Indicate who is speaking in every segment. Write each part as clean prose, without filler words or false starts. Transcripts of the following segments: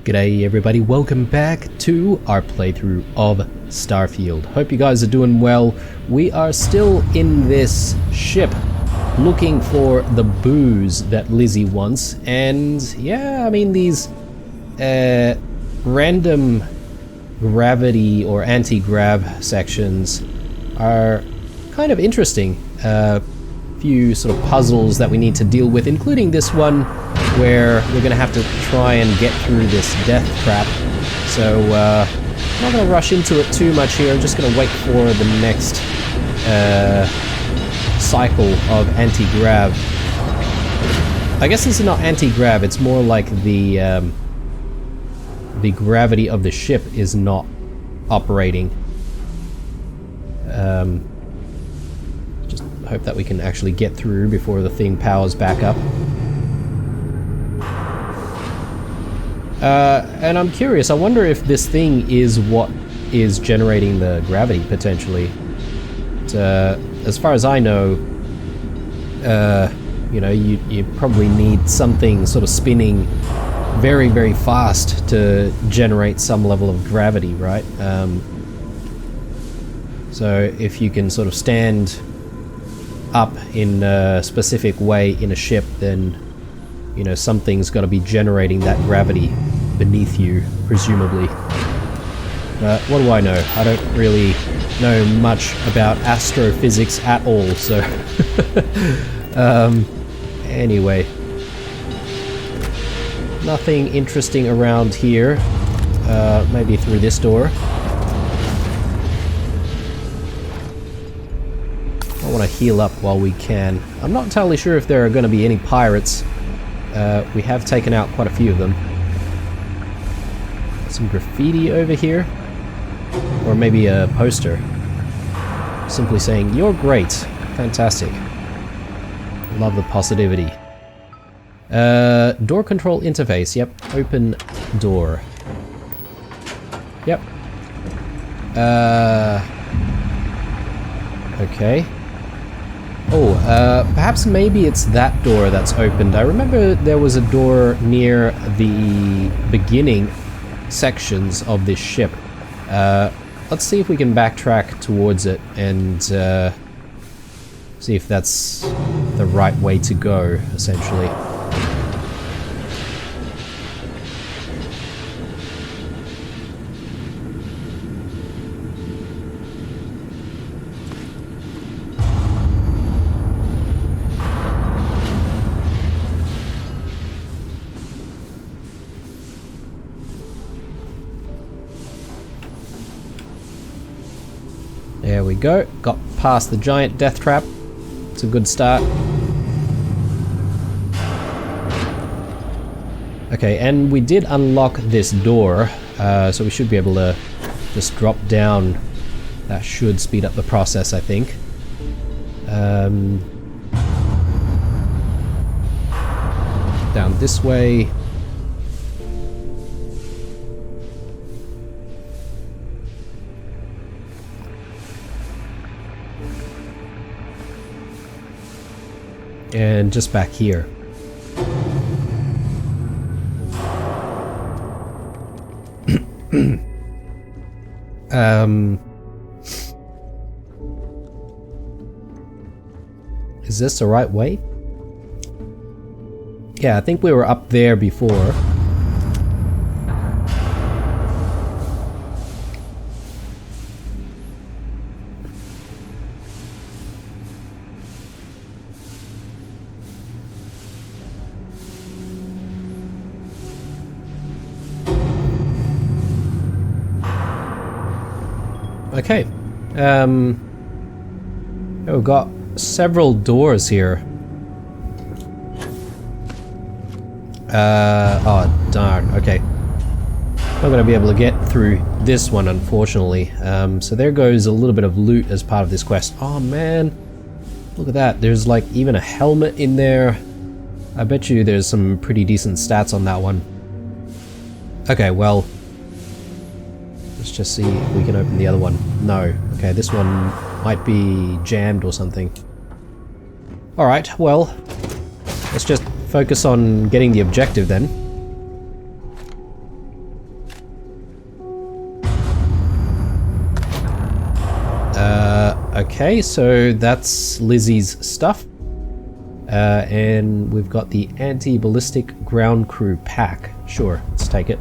Speaker 1: G'day everybody, welcome back to our playthrough of Starfield. Hope you guys are doing well. We are still in this ship looking for the booze that Lizzie wants, and yeah, I mean these random gravity or anti-grav sections are kind of interesting. Few sort of puzzles that we need to deal with, including this one where we're going to have to try and get through this death trap. So I'm not going to rush into it too much here. I'm just going to wait for the next cycle of anti-grav. I guess this is not anti-grav, it's more like the gravity of the ship is not operating. Just hope that we can actually get through before the thing powers back up. And I'm curious, I wonder if this thing is what is generating the gravity, potentially. As far as I know, you know, you probably need something sort of spinning very, very fast to generate some level of gravity, right? So if you can sort of stand up in a specific way in a ship, then, you know, something's got to be generating that gravity beneath you, presumably. What do I know? I don't really know much about astrophysics at all, so... anyway. Nothing interesting around here. Maybe through this door. I want to heal up while we can. I'm not entirely sure if there are going to be any pirates. We have taken out quite a few of them. Some graffiti over here. Or maybe a poster. Simply saying, "You're great. Fantastic. Love the positivity." Door control interface. Yep. Open door. Yep. Okay. Oh, perhaps maybe it's that door that's opened. I remember there was a door near the beginning sections of this ship. Let's see if we can backtrack towards it and see if that's the right way to go, essentially. There we go. Got past the giant death trap. It's a good start. Okay, and we did unlock this door, so we should be able to just drop down. That should speed up the process, I think. Down this way. And just back here. Is this the right way? Yeah, I think we were up there before. Okay, we've got several doors here. Oh darn, okay. Not gonna be able to get through this one, unfortunately. So there goes a little bit of loot as part of this quest. Oh man, look at that, there's like even a helmet in there. I bet you there's some pretty decent stats on that one. Okay, well, let's just see if we can open the other one. No. Okay, this one might be jammed or something. Alright, well, let's just focus on getting the objective then. Okay, so that's Lizzie's stuff. And we've got the anti-ballistic ground crew pack. Sure, let's take it.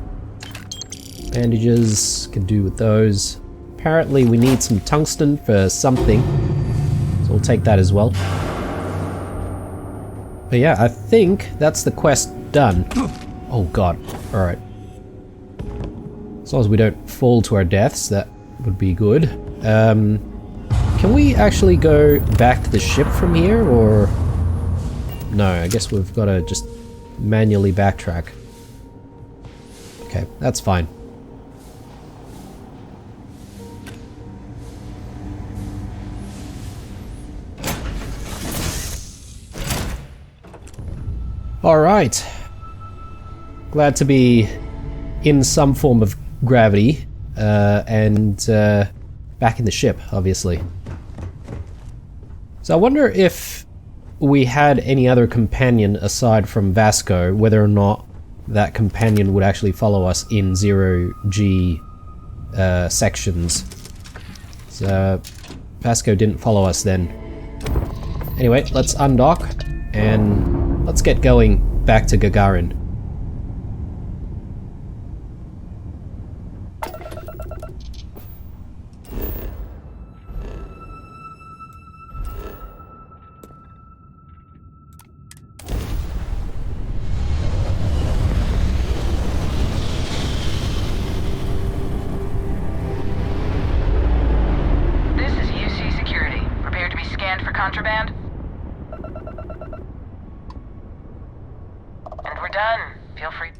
Speaker 1: Bandages, can do with those. Apparently we need some tungsten for something, so we'll take that as well. But yeah, I think that's the quest done. Oh god, alright. As long as we don't fall to our deaths, that would be good. Can we actually go back to the ship from here, or... No, I guess we've got to just manually backtrack. Okay, that's fine. Alright. Glad to be in some form of gravity, and back in the ship, obviously. So I wonder if we had any other companion aside from Vasco, whether or not that companion would actually follow us in 0G sections. So Vasco didn't follow us then. Anyway, let's undock and let's get going back to Gagarin.
Speaker 2: Contraband? And we're done. Feel free.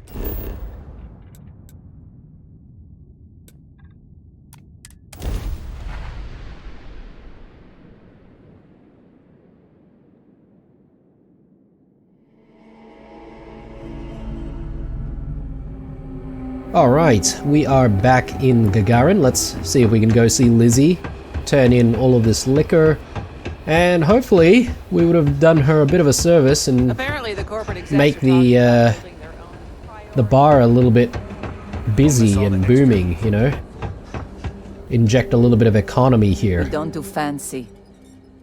Speaker 1: Alright, we are back in Gagarin. Let's see if we can go see Lizzie, turn in all of this liquor, and hopefully we would have done her a bit of a service and make the bar a little bit busy and booming, you know? Inject a little bit of economy here.
Speaker 3: We don't do fancy,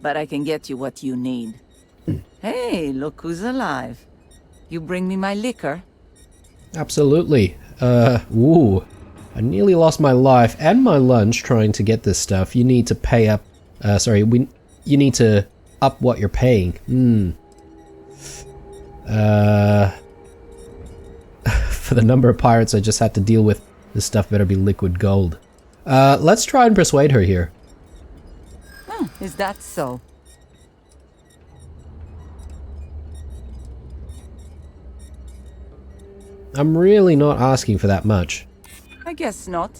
Speaker 3: but I can get you what you need. Hey, look who's alive. You bring me my liquor?
Speaker 1: Absolutely. Ooh. I nearly lost my life and my lunch trying to get this stuff. You need to pay up... you need to up what you're paying. For the number of pirates I just had to deal with, this stuff better be liquid gold. Let's try and persuade her here.
Speaker 3: Oh, is that so?
Speaker 1: I'm really not asking for that much.
Speaker 3: I guess not.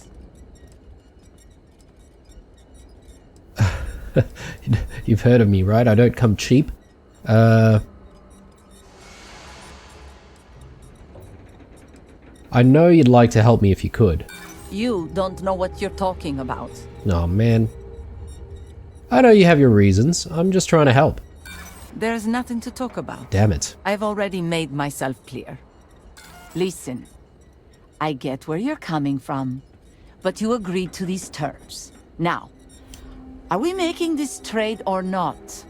Speaker 1: You've heard of me, right? I don't come cheap. I know you'd like to help me if you could.
Speaker 3: You don't know what you're talking about.
Speaker 1: Aw, man. I know you have your reasons. I'm just trying to help.
Speaker 3: There's nothing to talk about.
Speaker 1: Damn it.
Speaker 3: I've already made myself clear. Listen, I get where you're coming from, but you agreed to these terms. Now, are we making this trade or not?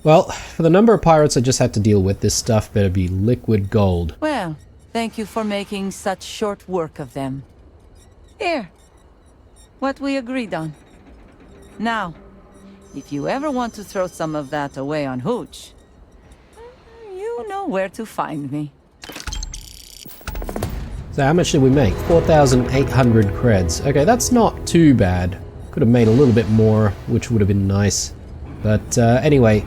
Speaker 1: Well, for the number of pirates I just had to deal with, this stuff better be liquid gold.
Speaker 3: Well, thank you for making such short work of them. Here, what we agreed on. Now, if you ever want to throw some of that away on Hooch, you know where to find me.
Speaker 1: So how much did we make? 4,800 creds. Okay, that's not too bad. Could have made a little bit more, which would have been nice. But anyway,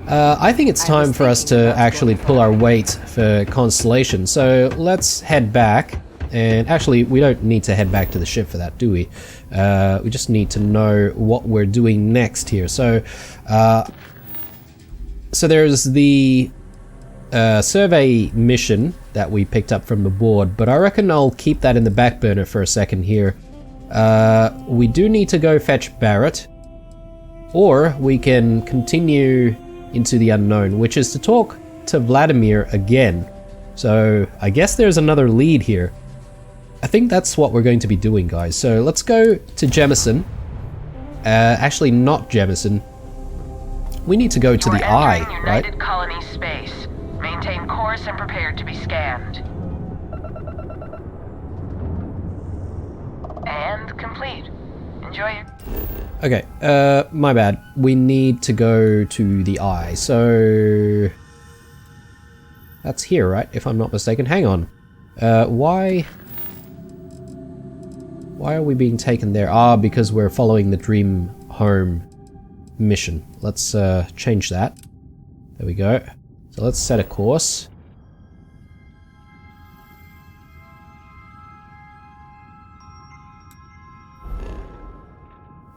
Speaker 1: I think it's time for us to actually pull our weight for Constellation. So let's head back. And actually, we don't need to head back to the ship for that, do we? We just need to know what we're doing next here. So, there's the survey mission that we picked up from the board, but I reckon I'll keep that in the back burner for a second here. We do need to go fetch Barrett, or we can continue into the unknown, which is to talk to Vladimir again. So I guess there's another lead here. I think that's what we're going to be doing, guys. So let's go to Jemison Actually not Jemison. We need to go to the eye, right?
Speaker 2: United Colony space. Maintain course and prepare to be scanned. And complete. Enjoy your...
Speaker 1: Okay, my bad. We need to go to the eye, so... That's here, right? If I'm not mistaken. Hang on. Why are we being taken there? Ah, because we're following the Dream Home mission. Let's change that. There we go. So let's set a course.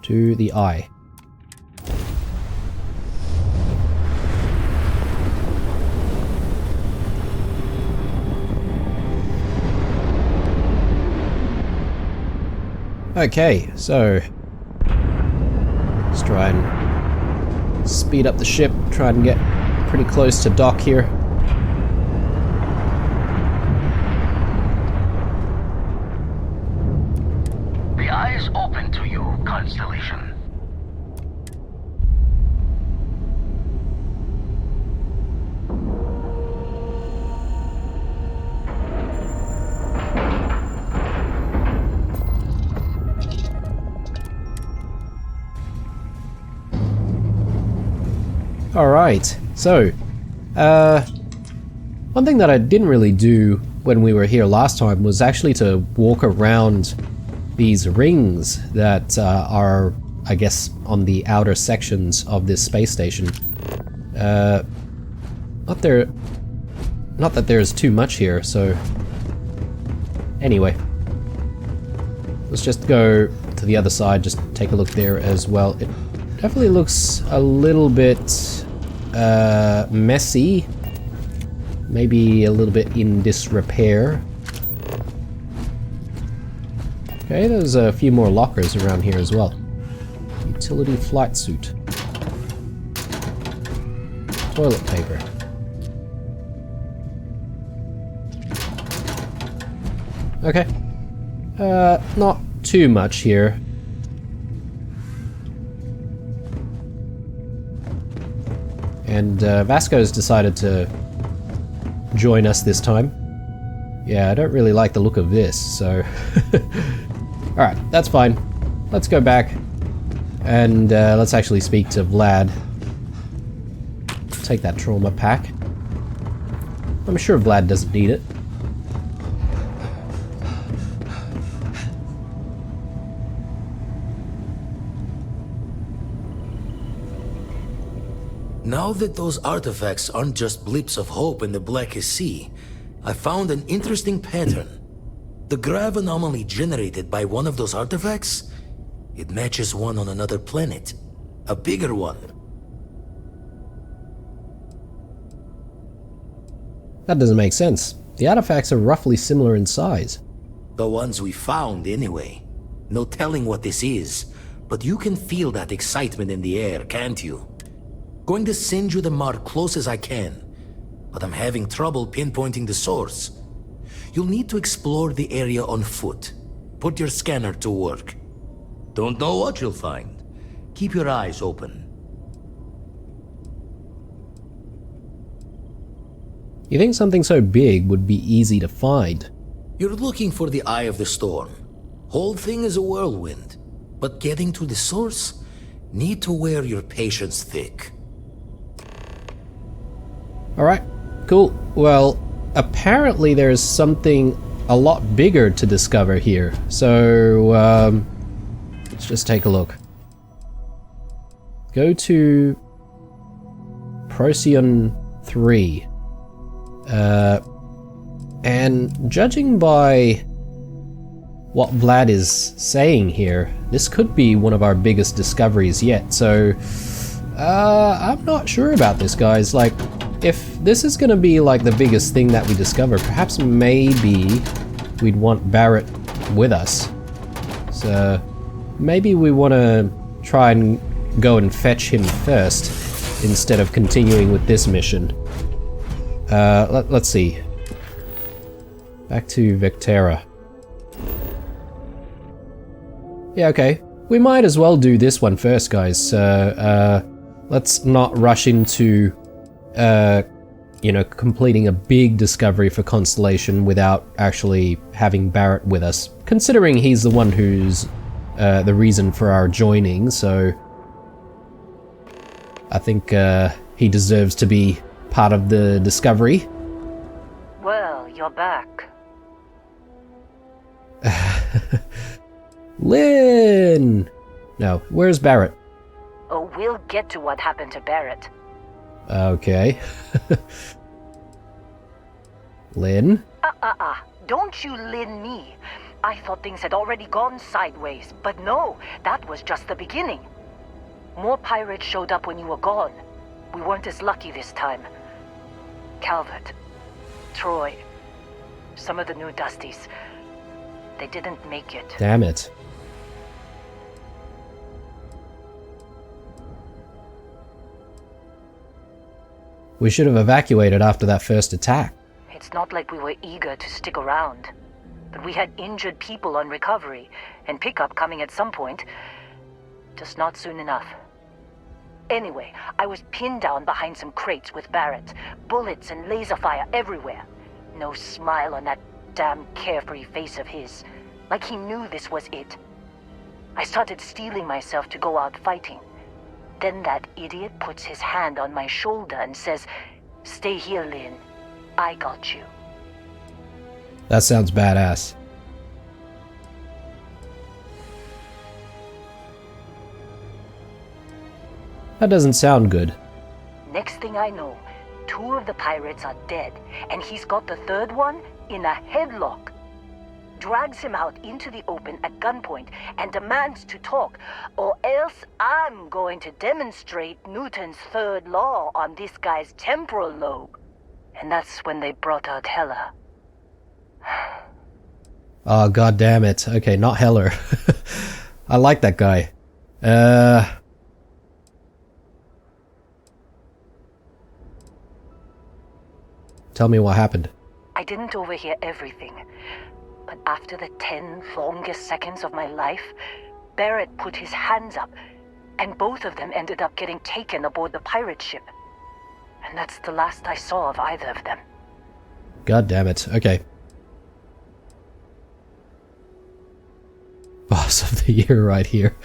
Speaker 1: To the eye. Okay, so let's try and speed up the ship, try and get pretty close to dock here.
Speaker 4: The eye is open to you, Constellation.
Speaker 1: Alright, so, one thing that I didn't really do when we were here last time was actually to walk around these rings that are, I guess, on the outer sections of this space station. Not that there's too much here, so... Anyway. Let's just go to the other side, just take a look there as well. It definitely looks a little bit messy, maybe a little bit in disrepair. Okay, there's a few more lockers around here as well. Utility flight suit. Toilet paper. Okay. Not too much here. And Vasco's decided to join us this time. Yeah, I don't really like the look of this, so... Alright, that's fine. Let's go back and let's actually speak to Vlad. Take that trauma pack. I'm sure Vlad doesn't need it.
Speaker 4: Now that those artifacts aren't just blips of hope in the blackest sea, I found an interesting pattern. The grav anomaly generated by one of those artifacts, it matches one on another planet. A bigger one.
Speaker 1: That doesn't make sense. The artifacts are roughly similar in size.
Speaker 4: The ones we found, anyway. No telling what this is, but you can feel that excitement in the air, can't you? Going to send you the mark close as I can, but I'm having trouble pinpointing the source. You'll need to explore the area on foot. Put your scanner to work. Don't know what you'll find. Keep your eyes open.
Speaker 1: You think something so big would be easy to find?
Speaker 4: You're looking for the eye of the storm. Whole thing is a whirlwind. But getting to the source, need to wear your patience thick.
Speaker 1: Alright, cool. Well, apparently there's something a lot bigger to discover here. So, let's just take a look. Go to Procyon 3. And judging by what Vlad is saying here, this could be one of our biggest discoveries yet. So, I'm not sure about this, guys. Like, if this is gonna be like the biggest thing that we discover, perhaps maybe we'd want Barrett with us. So maybe we want to try and go and fetch him first instead of continuing with this mission. Let's see. Back to Vectera. Yeah, okay. We might as well do this one first, guys. Let's not rush into, you know, completing a big discovery for Constellation without actually having Barrett with us. Considering he's the one who's the reason for our joining, so I think he deserves to be part of the discovery.
Speaker 5: Well, you're back.
Speaker 1: Lynn! No, where's Barrett?
Speaker 5: Oh, we'll get to what happened to Barrett.
Speaker 1: Okay. Lynn?
Speaker 5: Don't you Lynn me. I thought things had already gone sideways, but no, that was just the beginning. More pirates showed up when you were gone. We weren't as lucky this time. Calvert, Troy, some of the new Dusties, they didn't make it.
Speaker 1: Damn it. We should have evacuated after that first attack.
Speaker 5: It's not like we were eager to stick around. But we had injured people on recovery, and pickup coming at some point. Just not soon enough. Anyway, I was pinned down behind some crates with Barrett. Bullets and laser fire everywhere. No smile on that damn carefree face of his. Like he knew this was it. I started steeling myself to go out fighting. Then that idiot puts his hand on my shoulder and says, "Stay here, Lynn. I got you."
Speaker 1: That sounds badass. That doesn't sound good.
Speaker 5: Next thing I know, 2 of the pirates are dead, and he's got the 3rd one in a headlock. Drags him out into the open at gunpoint and demands to talk, or else I'm going to demonstrate Newton's 3rd law on this guy's temporal lobe. And that's when they brought out Hella.
Speaker 1: Oh, god damn it. Okay, not Heller. I like that guy. Tell me what happened.
Speaker 5: I didn't overhear everything, but after the 10 longest seconds of my life, Barrett put his hands up, and both of them ended up getting taken aboard the pirate ship. And that's the last I saw of either of them.
Speaker 1: God damn it. Okay. Boss of the year right here.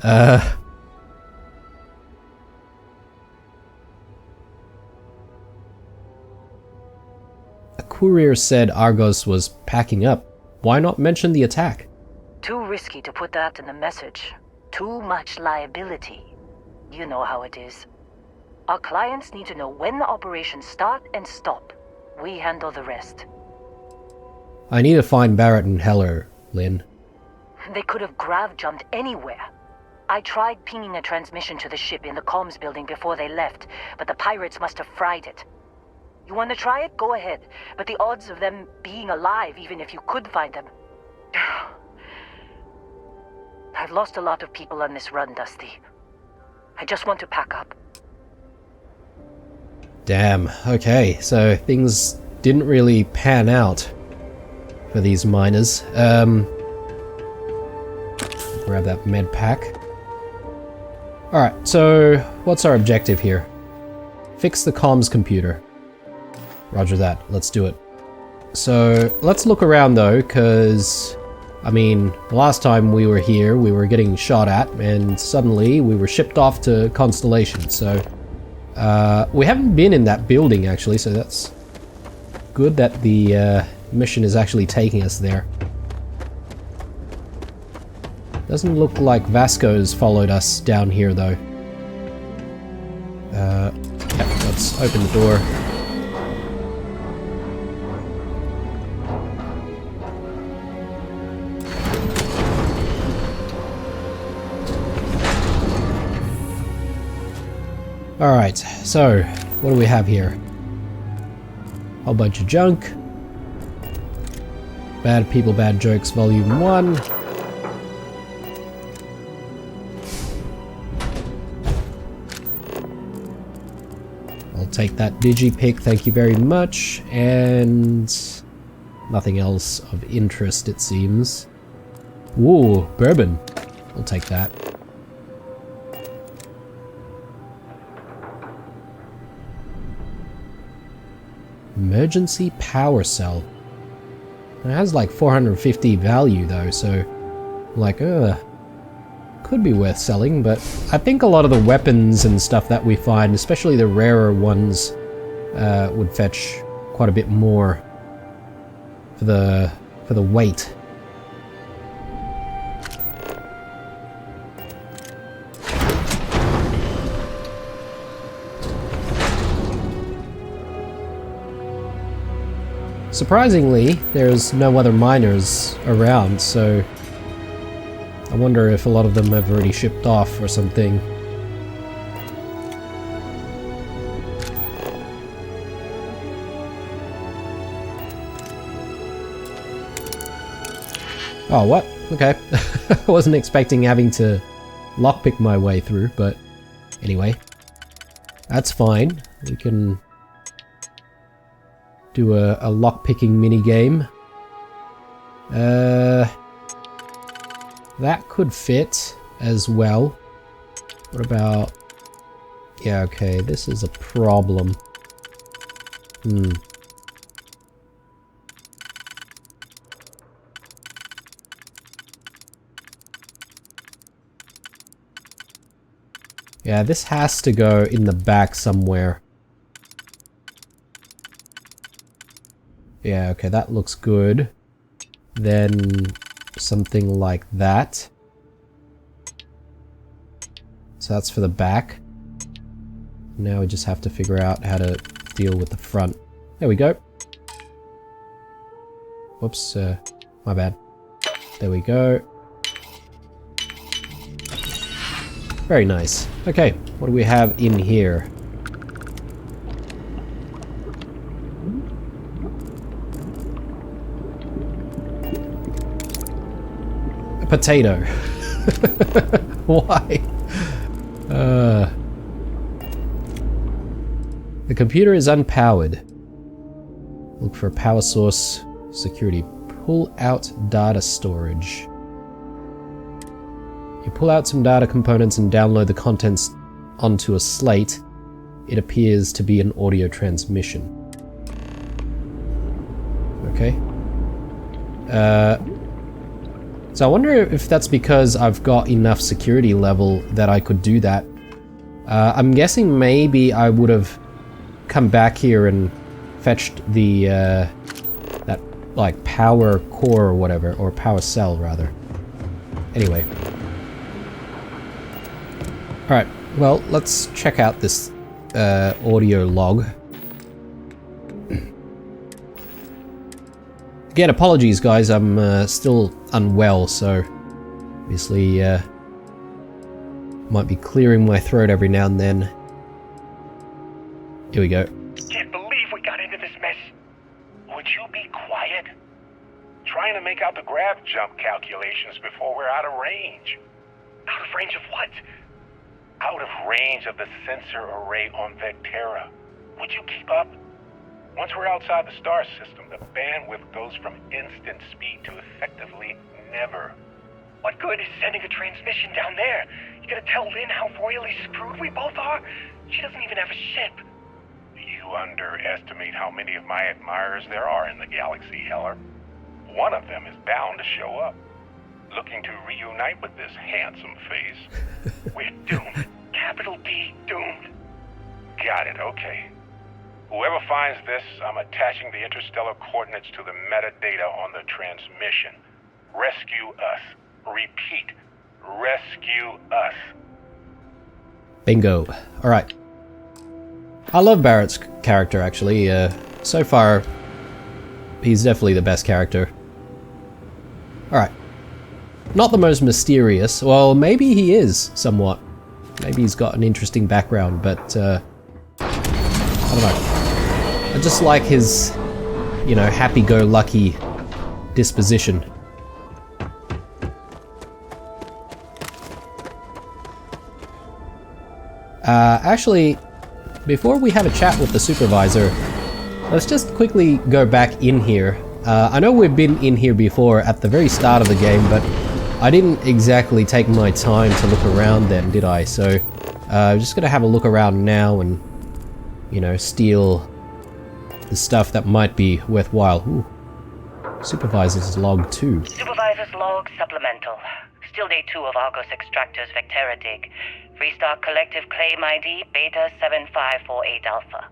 Speaker 1: A courier said Argos was packing up. Why not mention the attack?
Speaker 5: Too risky to put that in the message. Too much liability. You know how it is. Our clients need to know when the operations start and stop. We handle the rest.
Speaker 1: I need to find Barrett and Heller, Lynn.
Speaker 5: They could have grav-jumped anywhere. I tried pinging a transmission to the ship in the comms building before they left, but the pirates must have fried it. You want to try it? Go ahead. But the odds of them being alive, even if you could find them... I've lost a lot of people on this run, Dusty. I just want to pack up.
Speaker 1: Damn, okay, so things didn't really pan out for these miners. Grab that med pack. Alright, so what's our objective here? Fix the comms computer. Roger that, let's do it. So let's look around though, because I mean, the last time we were here, we were getting shot at, and suddenly we were shipped off to Constellation, so... we haven't been in that building, actually, so that's good that the mission is actually taking us there. Doesn't look like Vasco's followed us down here, though. Yeah, let's open the door. Alright, so what do we have here? Whole bunch of junk. Bad People, Bad Jokes, Volume 1. I'll take that digipick, thank you very much. And nothing else of interest, it seems. Ooh, bourbon. We'll take that. Emergency power cell. It has like 450 value though, so like, could be worth selling, but I think a lot of the weapons and stuff that we find, especially the rarer ones, would fetch quite a bit more for the weight. Surprisingly, there's no other miners around, so I wonder if a lot of them have already shipped off or something. Oh, what? Okay. I wasn't expecting having to lockpick my way through, but anyway. That's fine. We can do a lockpicking minigame. That could fit as well. What about... Yeah, okay, this is a problem. Yeah, this has to go in the back somewhere. Yeah, okay, that looks good. Then something like that. So that's for the back. Now we just have to figure out how to deal with the front. There we go. Whoops, my bad. There we go. Very nice. Okay, what do we have in here? A potato. Why? The computer is unpowered. Look for a power source. Security. Pull out data storage. You pull out some data components and download the contents onto a slate. It appears to be an audio transmission. Okay. So I wonder if that's because I've got enough security level that I could do that. I'm guessing maybe I would have come back here and fetched the that like power core or whatever, or power cell rather. Anyway. Alright, well, let's check out this audio log. Again, apologies guys, I'm still unwell, so obviously might be clearing my throat every now and then. Here we go.
Speaker 6: Can't believe we got into this mess. Would you be quiet? Trying to make out the grav jump calculations before we're out of range. Out of range of what? Out of range of the sensor array on Vectera. Would you keep up? Once we're outside the star system, the bandwidth goes from instant speed to effectively never. What good is sending a transmission down there? You gonna tell Lynn how royally screwed we both are? She doesn't even have a ship. You underestimate how many of my admirers there are in the galaxy, Heller. One of them is bound to show up, looking to reunite with this handsome face. We're doomed. Capital D, doomed. Got it, okay. Whoever finds this, I'm attaching the interstellar coordinates to the metadata on the transmission. Rescue us. Repeat. Rescue us.
Speaker 1: Bingo. Alright. I love Barrett's character, actually. So far, he's definitely the best character. Alright. Not the most mysterious. Well, maybe he is, somewhat. Maybe he's got an interesting background, but, I don't know. I just like his, you know, happy-go-lucky disposition. Actually, before we have a chat with the supervisor, let's just quickly go back in here. I know we've been in here before at the very start of the game, but I didn't exactly take my time to look around then, did I? So, I'm just gonna have a look around now and, you know, steal the stuff that might be worthwhile. Ooh. Supervisor's log 2.
Speaker 5: Supervisor's log supplemental. Still day 2 of Argos Extractor's Vectera dig. Freestar Collective Claim ID Beta 7548 Alpha.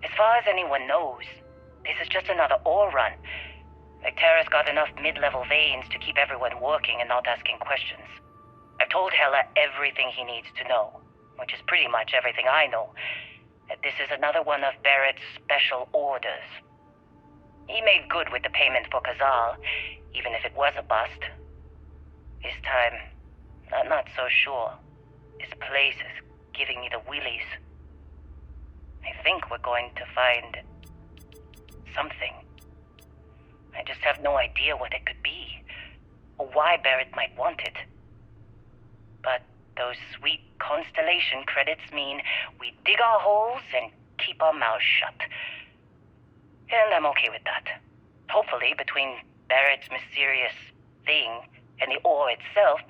Speaker 5: As far as anyone knows, this is just another ore run. Vectera's got enough mid-level veins to keep everyone working and not asking questions. I've told Heller everything he needs to know, which is pretty much everything I know. That this is another one of Barrett's special orders. He made good with the payment for Kazal, even if it was a bust. This time, I'm not so sure. This place is giving me the willies. I think we're going to find something. I just have no idea what it could be, or why Barrett might want it. But those sweet constellation credits mean we dig our holes and keep our mouths shut. And I'm okay with that. Hopefully, between Barrett's mysterious thing and the ore itself,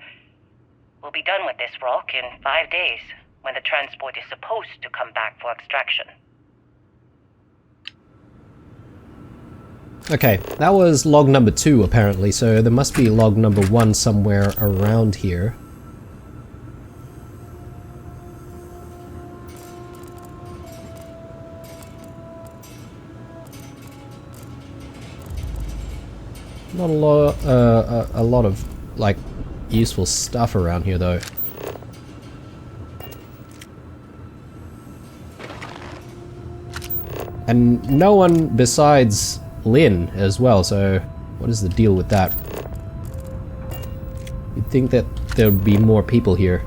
Speaker 5: we'll be done with this rock in 5 days, when the transport is supposed to come back for extraction.
Speaker 1: Okay, that was log number 2 apparently, so there must be log number 1 somewhere around here. Not a lot of, like, useful stuff around here, though. And no one besides Lynn as well, so what is the deal with that? You'd think that there would be more people here.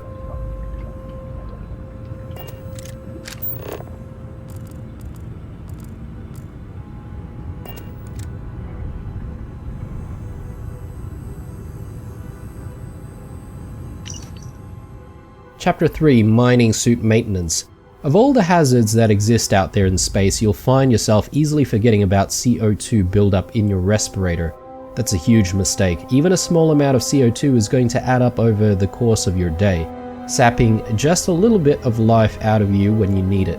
Speaker 1: Chapter 3, Mining Suit Maintenance. Of all the hazards that exist out there in space, you'll find yourself easily forgetting about CO2 buildup in your respirator. That's a huge mistake. Even a small amount of CO2 is going to add up over the course of your day, sapping just a little bit of life out of you when you need it.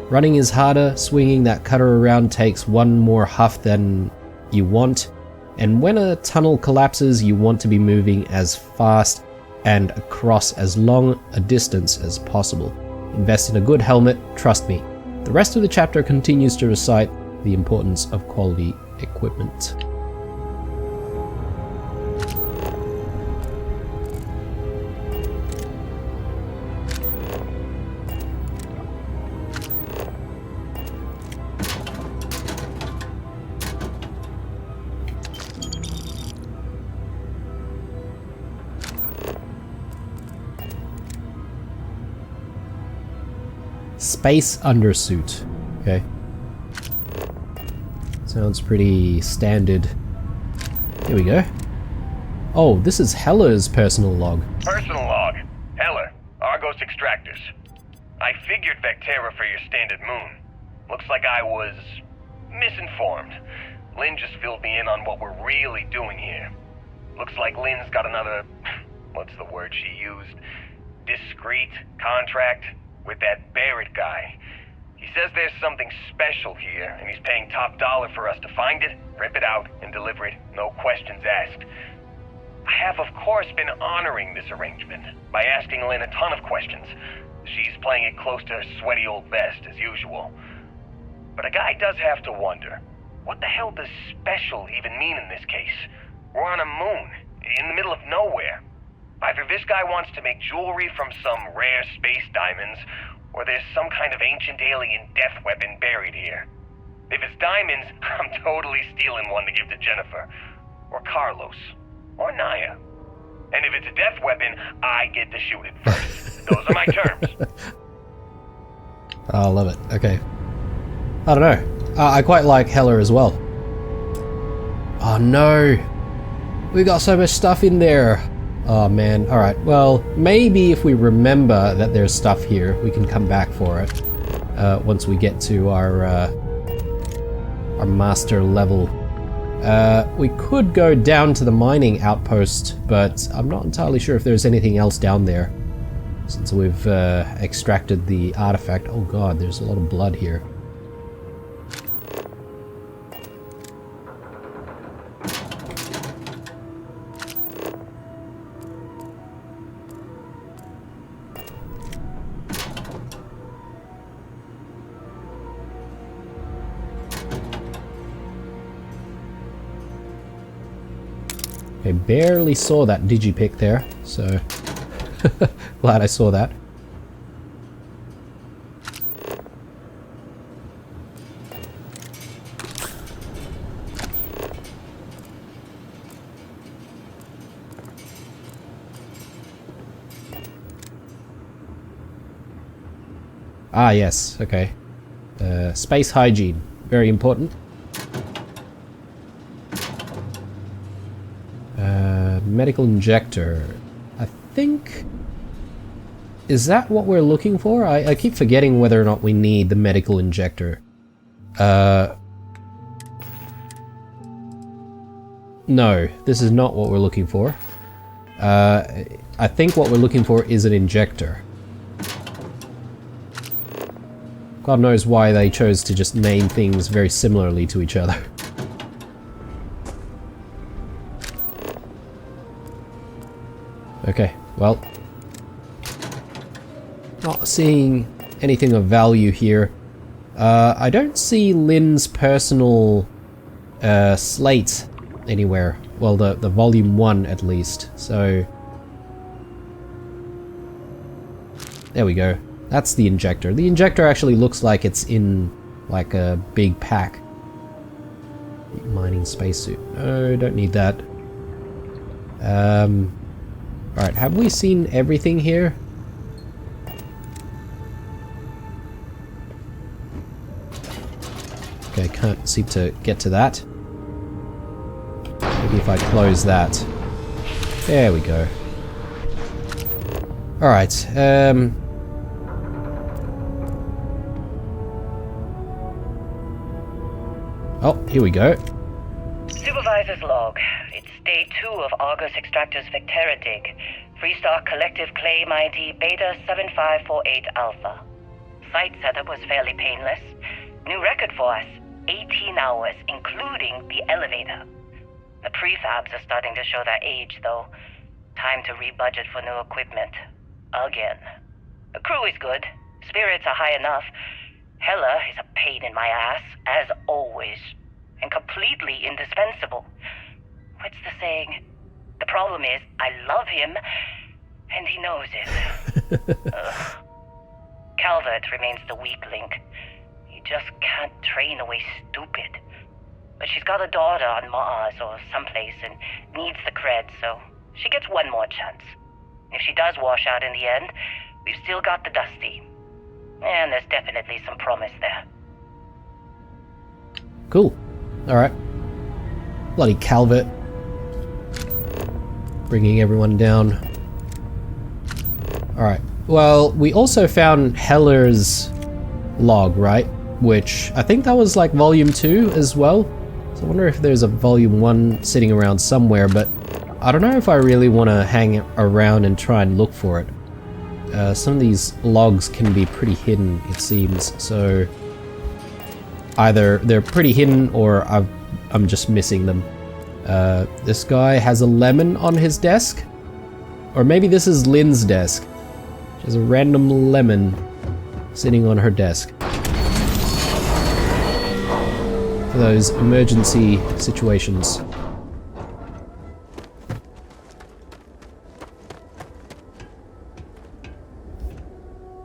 Speaker 1: Running is harder, swinging that cutter around takes one more huff than you want, and when a tunnel collapses, you want to be moving as fast and across as long a distance as possible. Invest in a good helmet, trust me. The rest of the chapter continues to recite the importance of quality equipment. Space undersuit. Okay. Sounds pretty standard. Here we go. Oh, this is Heller's personal log.
Speaker 6: Personal log. Heller, Argos Extractors. I figured Vectera for your standard moon. Looks like I was misinformed. Lynn just filled me in on what we're really doing here. Looks like Lynn's got another, what's the word she used? Discreet contract with that Barrett guy. He says there's something special here, and he's paying top dollar for us to find it, rip it out, and deliver it, no questions asked. I have, of course, been honoring this arrangement by asking Lynn a ton of questions. She's playing it close to her sweaty old vest, as usual. But a guy does have to wonder, what the hell does special even mean in this case? We're on a moon, in the middle of nowhere. Either this guy wants to make jewelry from some rare space diamonds, or there's some kind of ancient alien death weapon buried here. If it's diamonds, I'm totally stealing one to give to Jennifer, or Carlos, or Naya. And if it's a death weapon, I get to shoot it first. Those are my terms.
Speaker 1: I love it. Okay. I don't know. I quite like Heller as well. Oh no! We got so much stuff in there! Oh man, alright. Well, maybe if we remember that there's stuff here, we can come back for it. Once we get to our master level We could go down to the mining outpost, but I'm not entirely sure if there's anything else down there. Since we've extracted the artifact. Oh god, there's a lot of blood here. I barely saw that digipick there, so glad I saw that. Ah, yes, okay. Space hygiene, very important. Medical injector. I think... Is that what we're looking for? I keep forgetting whether or not we need the medical injector. No, this is not what we're looking for. I think what we're looking for is an injector. God knows why they chose to just name things very similarly to each other. Okay, well, not seeing anything of value here. I don't see Lynn's personal slate anywhere. Well, the volume 1 at least, so... There we go. That's the injector. The injector actually looks like it's in, like, a big pack. Mining spacesuit. No, don't need that. Alright, have we seen everything here? Okay, can't seem to get to that. Maybe if I close that. There we go. Alright, oh, here we go.
Speaker 5: Supervisor's log. It's day 2 of Argus Extractor's Vectera dig. Freestar Collective Claim ID Beta 7548 Alpha. Site setup was fairly painless. New record for us. 18 hours, including the elevator. The prefabs are starting to show their age, though. Time to rebudget for new equipment. Again. The crew is good. Spirits are high enough. Hella is a pain in my ass, as always. And completely indispensable. What's the saying? The problem is, I love him, and he knows it. Calvert remains the weak link. He just can't train away stupid. But she's got a daughter on Mars or someplace and needs the cred, so she gets one more chance. If she does wash out in the end, we've still got the Dusty. And there's definitely some promise there.
Speaker 1: Cool. Alright. Bloody Calvert. Bringing everyone down. Alright. Well, we also found Heller's log, right? Which, I think that was like volume 2 as well. So I wonder if there's a volume 1 sitting around somewhere, but I don't know if I really want to hang around and try and look for it. Some of these logs can be pretty hidden, it seems, so either they're pretty hidden or I'm just missing them. This guy has a lemon on his desk, or maybe this is Lynn's desk. She has a random lemon sitting on her desk. For those emergency situations.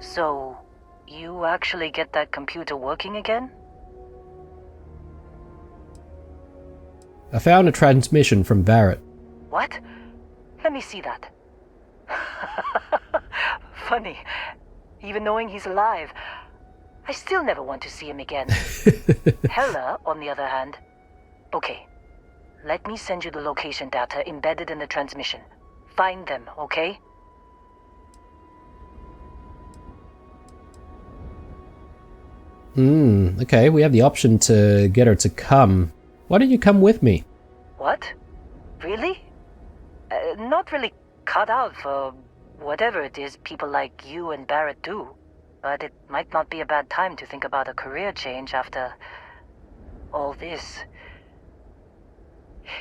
Speaker 5: So, you actually get that computer working again?
Speaker 1: I found a transmission from Barrett.
Speaker 5: What? Let me see that. Funny. Even knowing he's alive, I still never want to see him again. Hella, on the other hand. Okay. Let me send you the location data embedded in the transmission. Find them, okay?
Speaker 1: Okay, we have the option to get her to come. Why don't you come with me?
Speaker 5: What? Really? Not really cut out for whatever it is people like you and Barrett do. But it might not be a bad time to think about a career change after all this.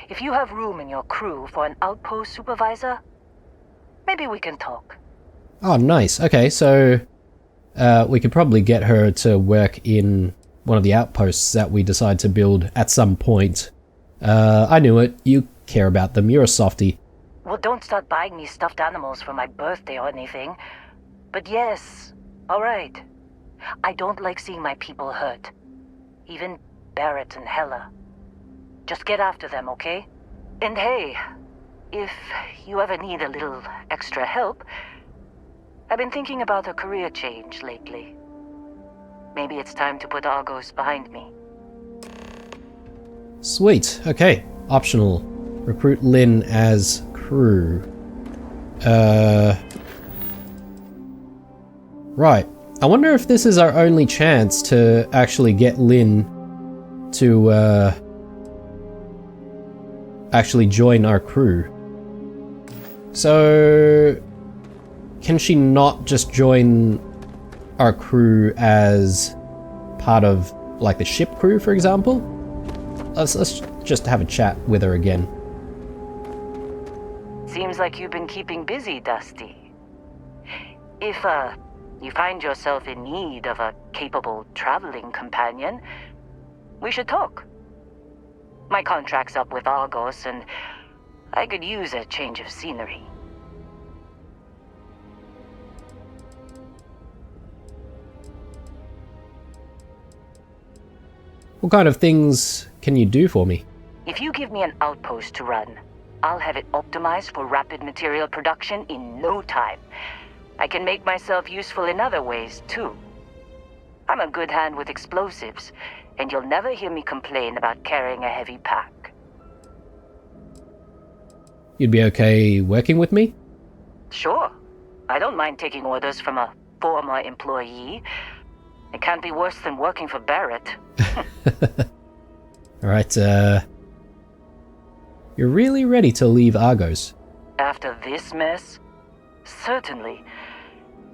Speaker 5: If you have room in your crew for an outpost supervisor, maybe we can talk.
Speaker 1: Oh, nice. Okay, so we could probably get her to work in one of the outposts that we decide to build at some point. I knew it. You care about them. You're a softie.
Speaker 5: Well, don't start buying me stuffed animals for my birthday or anything. But yes, alright. I don't like seeing my people hurt. Even Barrett and Hella. Just get after them, okay? And hey, if you ever need a little extra help, I've been thinking about a career change lately. Maybe it's time to put Argos behind me.
Speaker 1: Sweet. Okay. Optional. Recruit Lynn as crew. Right. I wonder if this is our only chance to actually get Lynn to actually join our crew. So can she not just join our crew as part of like the ship crew, for example? Let's just have a chat with her again.
Speaker 5: Seems like you've been keeping busy, Dusty. If you find yourself in need of a capable traveling companion, we should talk. My contract's up with Argos, and I could use a change of scenery.
Speaker 1: What kind of things can you do for me?
Speaker 5: If you give me an outpost to run, I'll have it optimized for rapid material production in no time. I can make myself useful in other ways, too. I'm a good hand with explosives, and you'll never hear me complain about carrying a heavy pack.
Speaker 1: You'd be okay working with me?
Speaker 5: Sure. I don't mind taking orders from a former employee. It can't be worse than working for Barrett.
Speaker 1: Alright, you're really ready to leave Argos?
Speaker 5: After this mess? Certainly.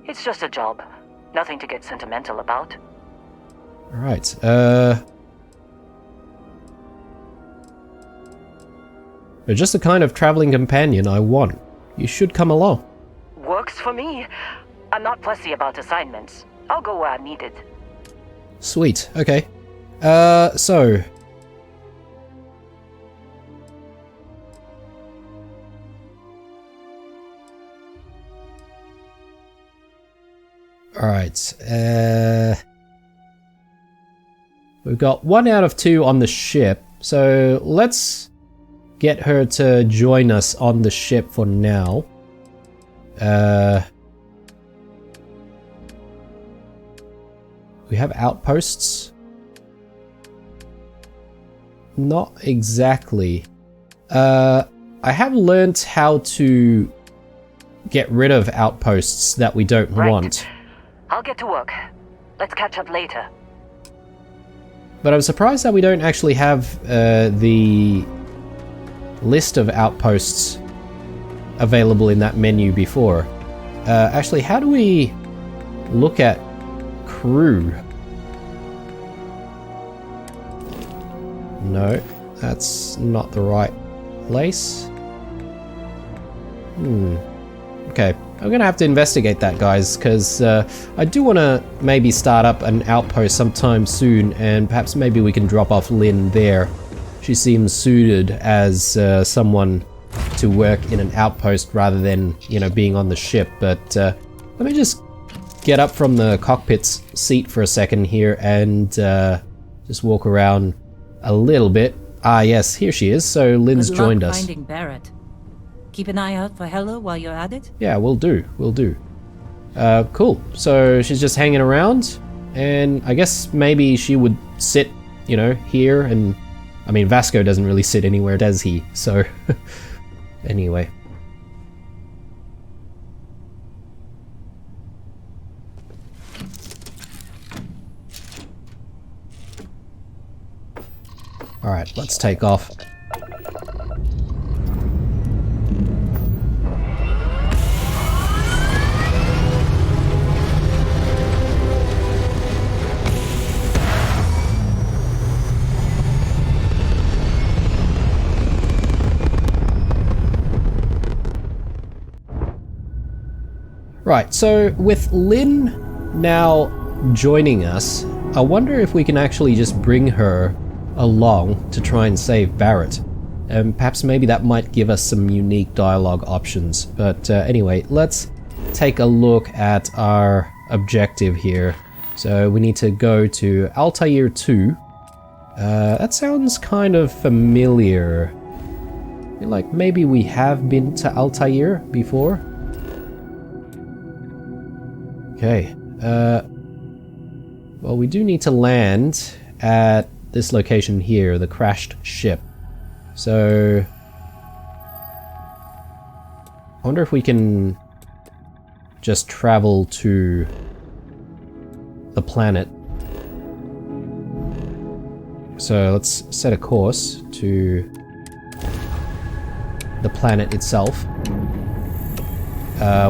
Speaker 5: It's just a job. Nothing to get sentimental about.
Speaker 1: Alright, you're just the kind of traveling companion I want. You should come along.
Speaker 5: Works for me. I'm not fussy about assignments. I'll go where I'm needed.
Speaker 1: Sweet, okay. So... Alright, we've got 1 out of 2 on the ship, so let's get her to join us on the ship for now. We have outposts? Not exactly. I have learnt how to get rid of outposts that we don't want.
Speaker 5: I'll get to work. Let's catch up later.
Speaker 1: But I'm surprised that we don't actually have the list of outposts available in that menu before. Actually, how do we look at crew? No, that's not the right place. Okay, I'm gonna have to investigate that, guys, because I do want to maybe start up an outpost sometime soon, and perhaps maybe we can drop off Lynn there. She seems suited as someone to work in an outpost rather than, you know, being on the ship. But let me just get up from the cockpit's seat for a second here and just walk around a little bit. Ah, yes, here she is. So Lynn's joined us.
Speaker 3: Finding Barrett. Keep an eye out for Hella while you're at it.
Speaker 1: Yeah, we'll do. Cool. So she's just hanging around, and I guess maybe she would sit, you know, here, and I mean, Vasco doesn't really sit anywhere, does he? So, anyway. Alright, let's take off. Right, so with Lynn now joining us, I wonder if we can actually just bring her along to try and save Barrett. And perhaps maybe that might give us some unique dialogue options. But anyway, let's take a look at our objective here. So we need to go to Altair 2. That sounds kind of familiar. I feel like maybe we have been to Altair before. Okay, well, we do need to land at this location here, the crashed ship. So, I wonder if we can just travel to the planet. So let's set a course to the planet itself.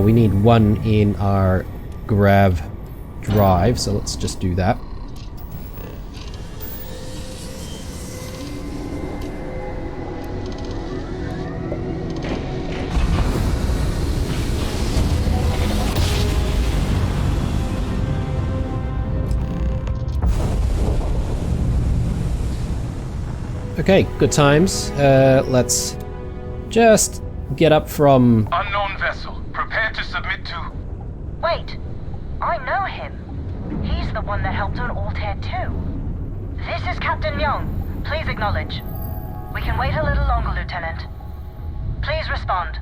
Speaker 1: We need one in our grav drive, so let's just do that. Okay, good times. Let's just get up from...
Speaker 6: Unknown vessel. Prepare to submit to...
Speaker 5: Wait, I know him. He's the one that helped on Altair 2. This is Captain Young. Please acknowledge. We can wait a little longer, Lieutenant. Please respond.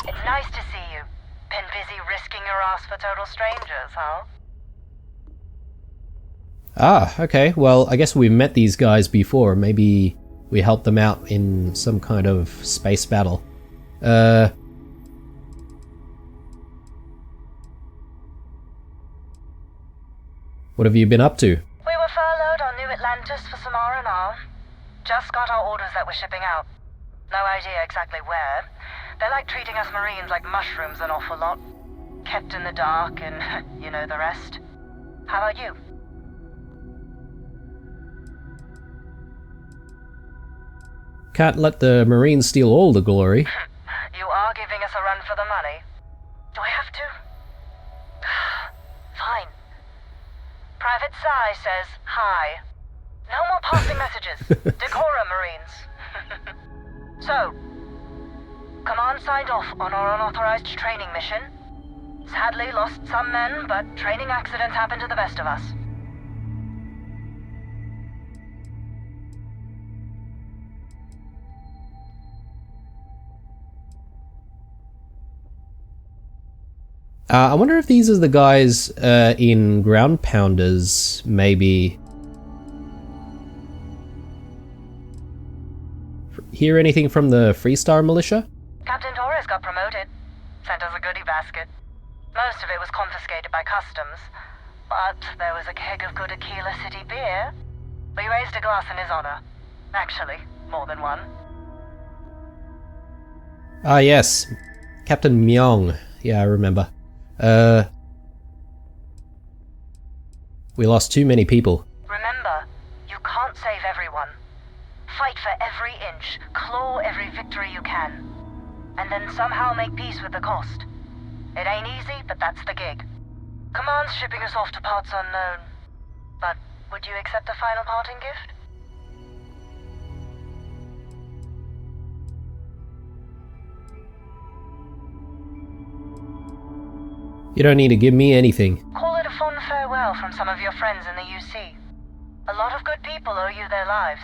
Speaker 5: It's nice to see you. Been busy risking your ass for total strangers, huh?
Speaker 1: Ah, okay. Well, I guess we've met these guys before. Maybe we helped them out in some kind of space battle. What have you been up to?
Speaker 5: We were furloughed on New Atlantis for some R&R. Just got our orders that we're shipping out. No idea exactly where. They like treating us Marines like mushrooms an awful lot. Kept in the dark and you know the rest. How about you?
Speaker 1: Can't let the Marines steal all the glory.
Speaker 5: You are giving us a run for the money. Do I have to? Fine. Private Sai says hi. No more passing messages. Decorum, Marines. So, Command signed off on our unauthorized training mission. Sadly lost some men, but training accidents happen to the best of us.
Speaker 1: I wonder if these are the guys in Ground Pounders, maybe. Hear anything from the Freestar militia?
Speaker 5: Captain Torres got promoted. Sent us a goodie basket. Most of it was confiscated by customs. But there was a keg of good Aquila City beer. We raised a glass in his honor. Actually, more than one.
Speaker 1: Ah yes, Captain Myong. Yeah, I remember. We lost too many people.
Speaker 5: Remember, you can't save everyone. Fight for every inch, claw every victory you can. And then somehow make peace with the cost. It ain't easy, but that's the gig. Command's shipping us off to parts unknown. But would you accept a final parting gift?
Speaker 1: You don't need to give me anything.
Speaker 5: Call it a fond farewell from some of your friends in the UC. A lot of good people owe you their lives.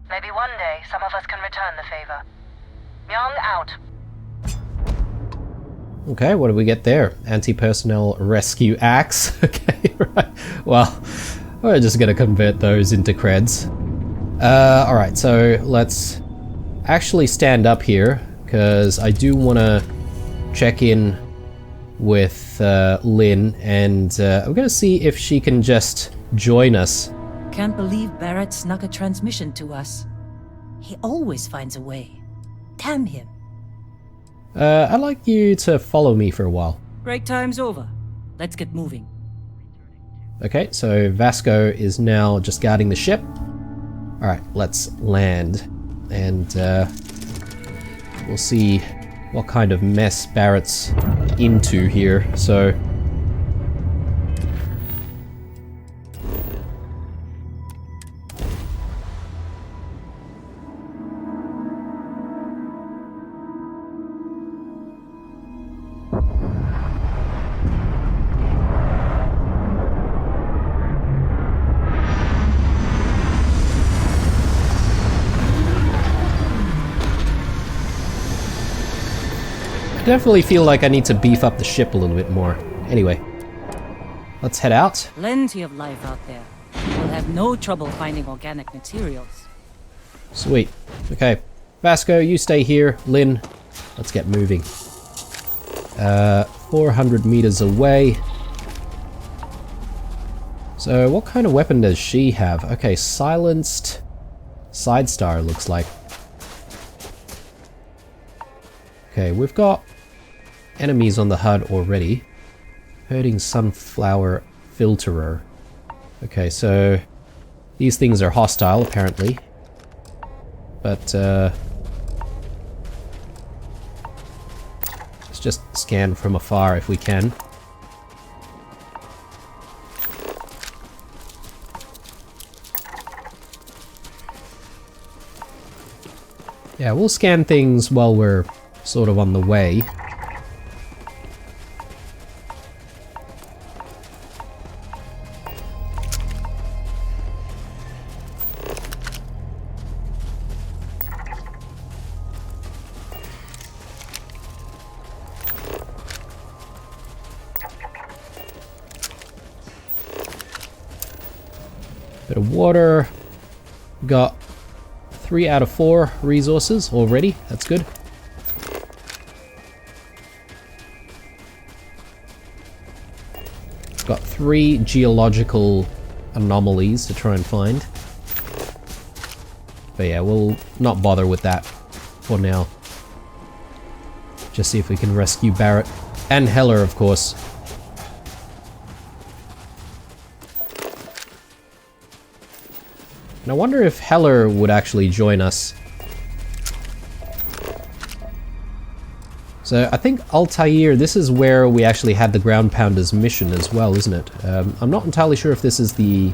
Speaker 5: Maybe one day some of us can return the favor. Young out.
Speaker 1: Okay, what do we get there? Anti-personnel rescue axe. Okay, right. Well, we're just gonna convert those into creds. Alright, so let's actually stand up here, because I do want to check in with Lynn, and I'm gonna see if she can just join us.
Speaker 3: Can't believe Barrett snuck a transmission to us.
Speaker 7: He always finds a way. Damn him.
Speaker 1: I'd like you to follow me for a while.
Speaker 7: Break time's over. Let's get moving.
Speaker 1: Okay, so Vasco is now just guarding the ship. Alright, let's land. And we'll see what kind of mess Barrett's into here. So I definitely feel like I need to beef up the ship a little bit more. Anyway, let's head out.
Speaker 7: Plenty of life out there. We'll have no trouble finding organic materials.
Speaker 1: Sweet. Okay, Vasco, you stay here. Lynn, let's get moving. 400 meters away. So what kind of weapon does she have? Okay, silenced side star looks like. Okay, we've got enemies on the HUD already. Hurting sunflower filterer. Okay, so these things are hostile apparently. But let's just scan from afar if we can. Yeah, we'll scan things while we're sort of on the way. Bit of water. Got 3 out of 4 resources already. That's good. Got 3 geological anomalies to try and find. But yeah, we'll not bother with that for now. Just see if we can rescue Barrett. And Heller, of course. And I wonder if Heller would actually join us. So I think Altair, this is where we actually had the Ground Pounders mission as well, isn't it? I'm not entirely sure if this is the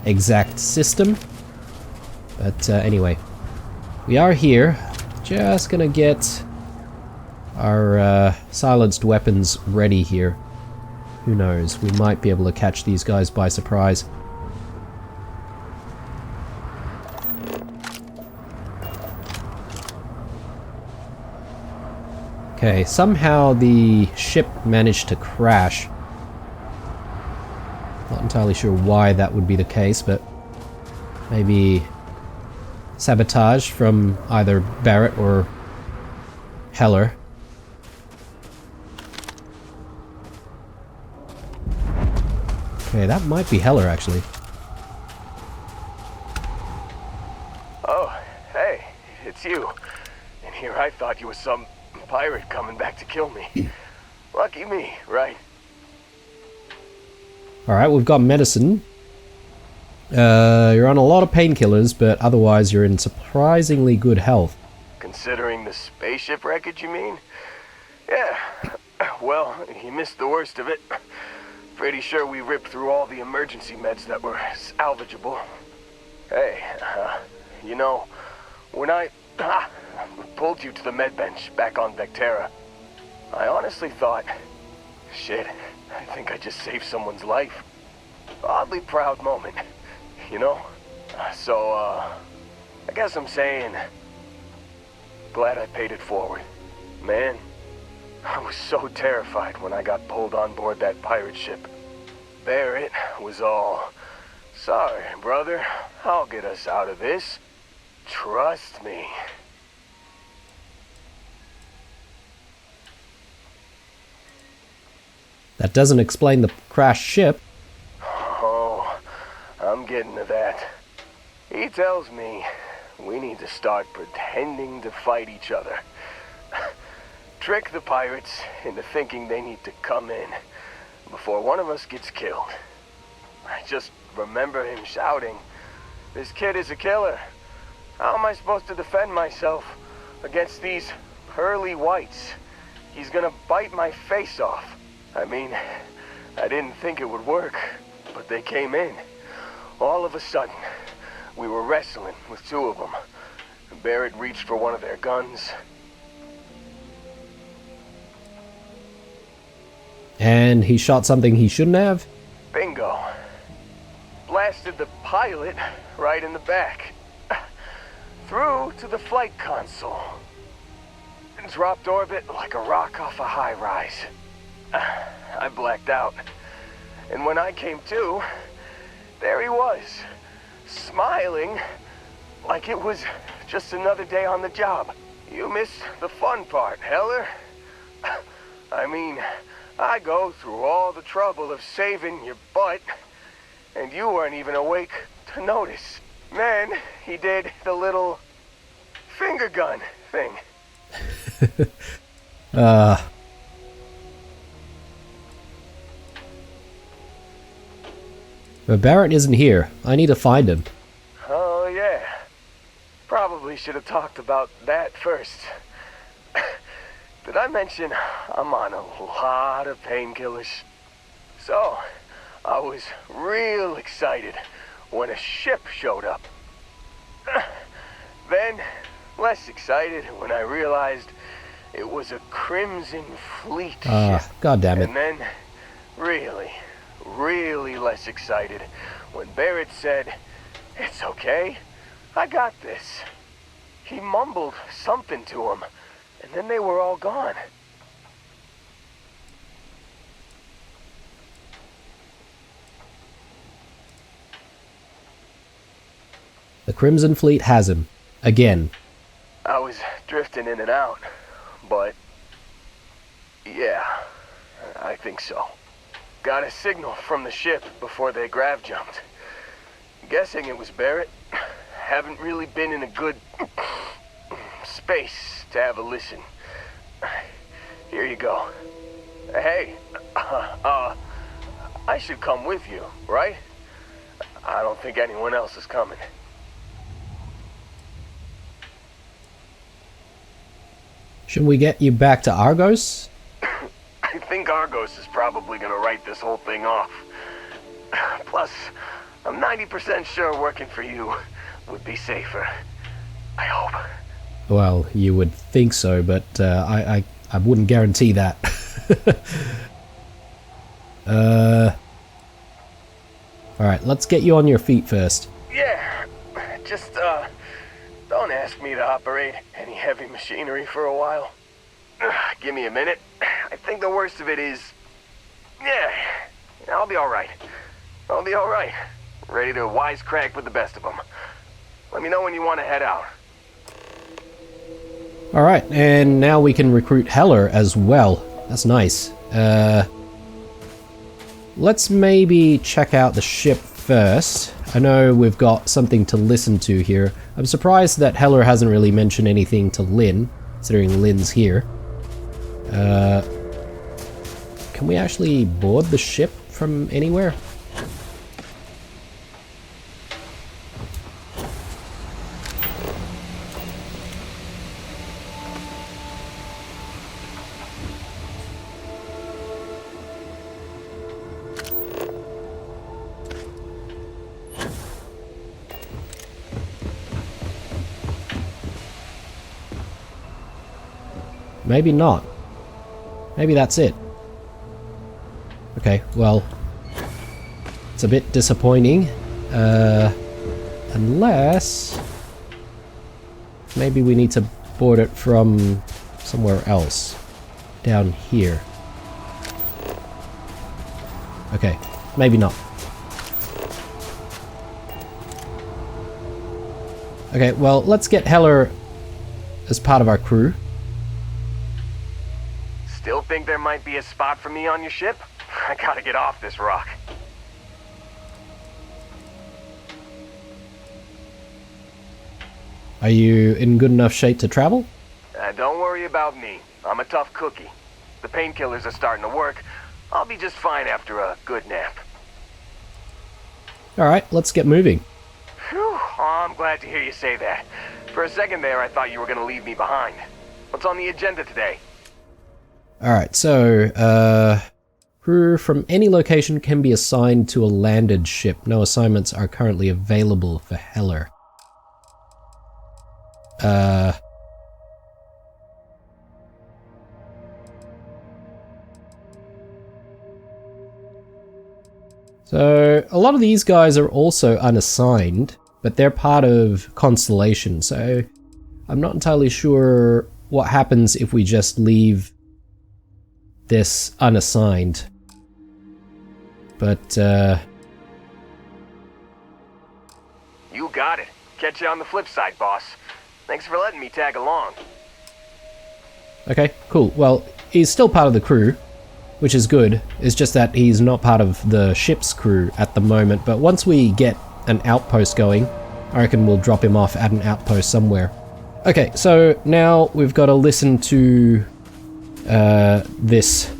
Speaker 1: exact system. But anyway, we are here. Just gonna get our silenced weapons ready here. Who knows, we might be able to catch these guys by surprise. Okay, somehow the ship managed to crash. Not entirely sure why that would be the case, but maybe sabotage from either Barrett or Heller. Okay, that might be Heller actually.
Speaker 8: Oh, hey, it's you. And here I thought you was some pirate coming back to kill me. Lucky me, right?
Speaker 1: Alright, we've got medicine. You're on a lot of painkillers, but otherwise you're in surprisingly good health.
Speaker 8: Considering the spaceship wreckage, you mean? Yeah. Well, you missed the worst of it. Pretty sure we ripped through all the emergency meds that were salvageable. Hey, you know, when I pulled you to the med bench back on Vectera, I honestly thought, shit, I think I just saved someone's life. Oddly proud moment, you know? So, I guess I'm saying, glad I paid it forward. Man, I was so terrified when I got pulled on board that pirate ship. Barrett was all, sorry, brother, I'll get us out of this. Trust me.
Speaker 1: That doesn't explain the crashed ship.
Speaker 8: Oh, I'm getting to that. He tells me we need to start pretending to fight each other. Trick the pirates into thinking they need to come in before one of us gets killed. I just remember him shouting, "This kid is a killer. How am I supposed to defend myself against these pearly whites? He's gonna bite my face off." I mean, I didn't think it would work, but they came in. All of a sudden, we were wrestling with two of them. Barrett reached for one of their guns.
Speaker 1: And he shot something he shouldn't have?
Speaker 8: Bingo. Blasted the pilot right in the back. Through to the flight console. And dropped orbit like a rock off a high rise. I blacked out. And when I came to, there he was, smiling like it was just another day on the job. You missed the fun part, Heller. I mean, I go through all the trouble of saving your butt, and you weren't even awake to notice. Then he did the little finger gun thing.
Speaker 1: But Barrett isn't here. I need to find him.
Speaker 8: Oh, yeah. Probably should have talked about that first. Did I mention I'm on a lot of painkillers? So, I was real excited when a ship showed up. Then, less excited when I realized it was a Crimson Fleet ship.
Speaker 1: God damn it.
Speaker 8: And then, really less excited when Barrett said, "It's okay, I got this." He mumbled something to him, and then they were all gone.
Speaker 1: The Crimson Fleet has him. Again.
Speaker 8: I was drifting in and out, but yeah, I think so. Got a signal from the ship before they grav jumped. Guessing it was Barrett. Haven't really been in a good space to have a listen. Here you go. Hey, I should come with you, right? I don't think anyone else is coming.
Speaker 1: Shouldn't we get you back to Argos?
Speaker 8: I think Argos is probably gonna write this whole thing off. Plus, I'm 90% sure working for you would be safer. I hope.
Speaker 1: Well, you would think so, but I wouldn't guarantee that. Alright, let's get you on your feet first.
Speaker 8: Yeah, just, don't ask me to operate any heavy machinery for a while. Give me a minute. I think the worst of it is... Yeah, I'll be alright. I'll be alright. Ready to wisecrack with the best of them. Let me know when you want to head out.
Speaker 1: Alright, and now we can recruit Heller as well. That's nice. Let's maybe check out the ship first. I know we've got something to listen to here. I'm surprised that Heller hasn't really mentioned anything to Lynn, considering Lynn's here. Can we actually board the ship from anywhere? Maybe not. Maybe that's it. Okay, well, it's a bit disappointing. Unless maybe we need to board it from somewhere else. Down here. Okay, maybe not. Okay, well, let's get Heller as part of our crew.
Speaker 8: Still think there might be a spot for me on your ship? I gotta get off this rock.
Speaker 1: Are you in good enough shape to travel?
Speaker 8: Don't worry about me. I'm a tough cookie. The painkillers are starting to work. I'll be just fine after a good nap.
Speaker 1: Alright, let's get moving.
Speaker 8: Whew, oh, I'm glad to hear you say that. For a second there, I thought you were going to leave me behind. What's on the agenda today?
Speaker 1: Alright, so, crew from any location can be assigned to a landed ship. No assignments are currently available for Heller. So, a lot of these guys are also unassigned, but they're part of Constellation, so I'm not entirely sure what happens if we just leave this unassigned. But,
Speaker 8: You got it. Catch you on the flip side, boss. Thanks for letting me tag along.
Speaker 1: okay, cool. Well, he's still part of the crew, which is good. It's just that he's not part of the ship's crew at the moment, but once we get an outpost going, I reckon we'll drop him off at an outpost somewhere. Okay, so now we've got to listen to this.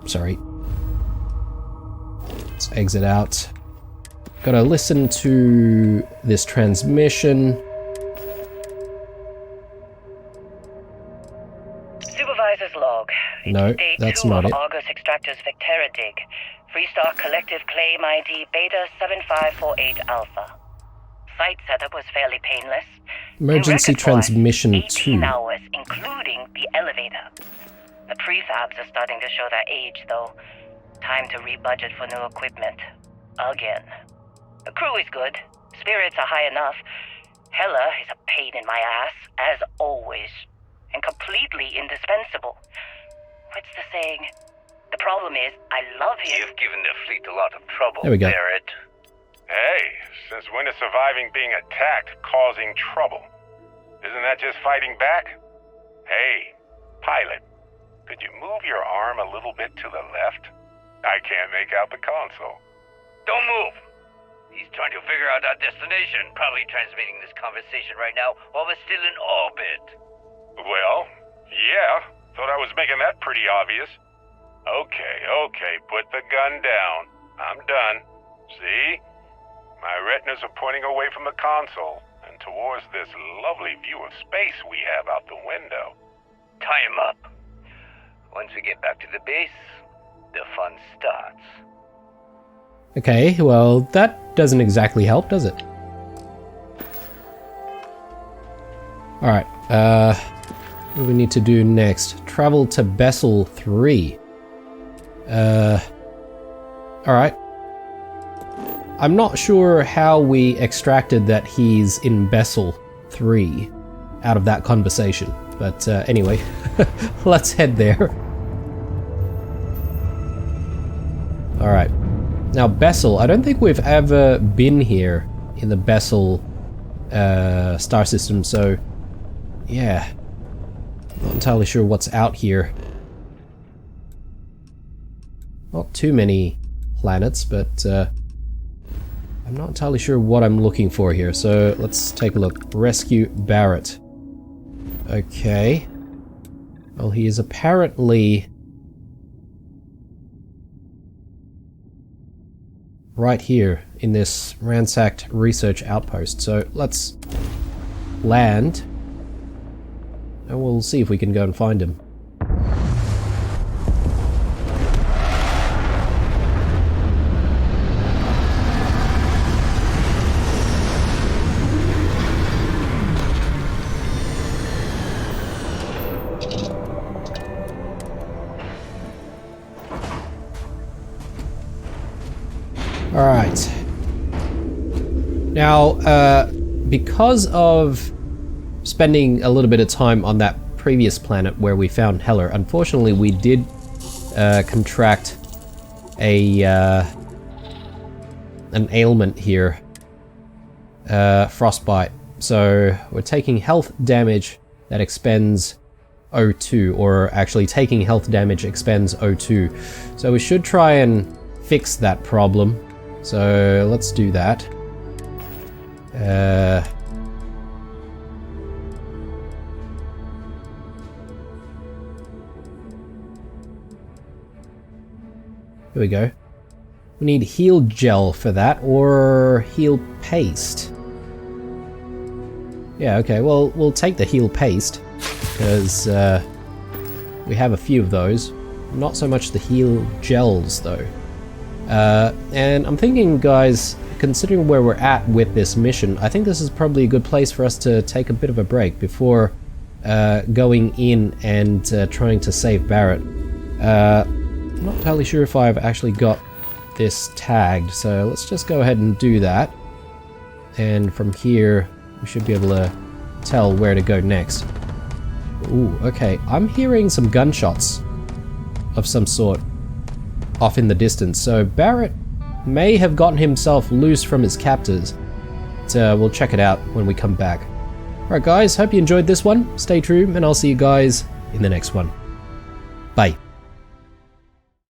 Speaker 1: Sorry. Let's exit out. Got to listen to this transmission.
Speaker 9: Supervisor's log.
Speaker 1: No,
Speaker 9: It's day
Speaker 1: that's
Speaker 9: 2
Speaker 1: not
Speaker 9: of
Speaker 1: it.
Speaker 9: Argus Extractor's Vectera dig. Freestar Collective Claim ID Beta 7548 Alpha. Site setup was fairly painless.
Speaker 1: Emergency
Speaker 9: In record
Speaker 1: transmission
Speaker 9: 18
Speaker 1: 2.
Speaker 9: hours, including the elevator. The prefabs are starting to show their age, though. Time to rebudget for new equipment. Again. The crew is good. Spirits are high enough. Heller is a pain in my ass, as always. And completely indispensable. What's the saying? The problem is, I love him.
Speaker 6: You've given the fleet a lot of trouble,
Speaker 1: There we go.
Speaker 6: Barrett. Hey, since when is surviving being attacked causing trouble? Isn't that just fighting back? Hey, pilot, could you move your arm a little bit to the left? I can't make out the console.
Speaker 10: Don't move. He's trying to figure out our destination, probably transmitting this conversation right now while we're still in orbit.
Speaker 6: Well, yeah, thought I was making that pretty obvious. Okay, put the gun down. I'm done. See? My retinas are pointing away from the console and towards this lovely view of space we have out the window.
Speaker 10: Tie him up. Once we get back to the base, the fun starts.
Speaker 1: Okay, well, that doesn't exactly help, does it? Alright, what do we need to do next? Travel to Bessel 3. Alright. I'm not sure how we extracted that he's in Bessel 3 out of that conversation, but anyway, let's head there. Alright. Now, Bessel, I don't think we've ever been here in the Bessel star system, so yeah. Not entirely sure what's out here. Not too many planets, but I'm not entirely sure what I'm looking for here, so let's take a look. Rescue Barrett. Okay. Well, he is apparently right here in this ransacked research outpost. So let's land and we'll see if we can go and find him. Alright. Now, because of spending a little bit of time on that previous planet where we found Heller, unfortunately we did contract an ailment here. Frostbite. So we're taking health damage that expends O2, or actually taking health damage expends O2. So we should try and fix that problem. So let's do that. Here we go. We need heal gel for that, or heal paste. Yeah, okay, well, we'll take the heal paste, because we have a few of those. Not so much the heal gels, though. And I'm thinking, guys, considering where we're at with this mission, I think this is probably a good place for us to take a bit of a break before going in and trying to save Barrett. I'm not entirely sure if I've actually got this tagged, so let's just go ahead and do that. And from here, we should be able to tell where to go next. Ooh, okay. I'm hearing some gunshots of some sort off in the distance, so Barrett may have gotten himself loose from his captors. So we'll check it out when we come back. Alright guys, hope you enjoyed this one. Stay true, and I'll see you guys in the next one. Bye.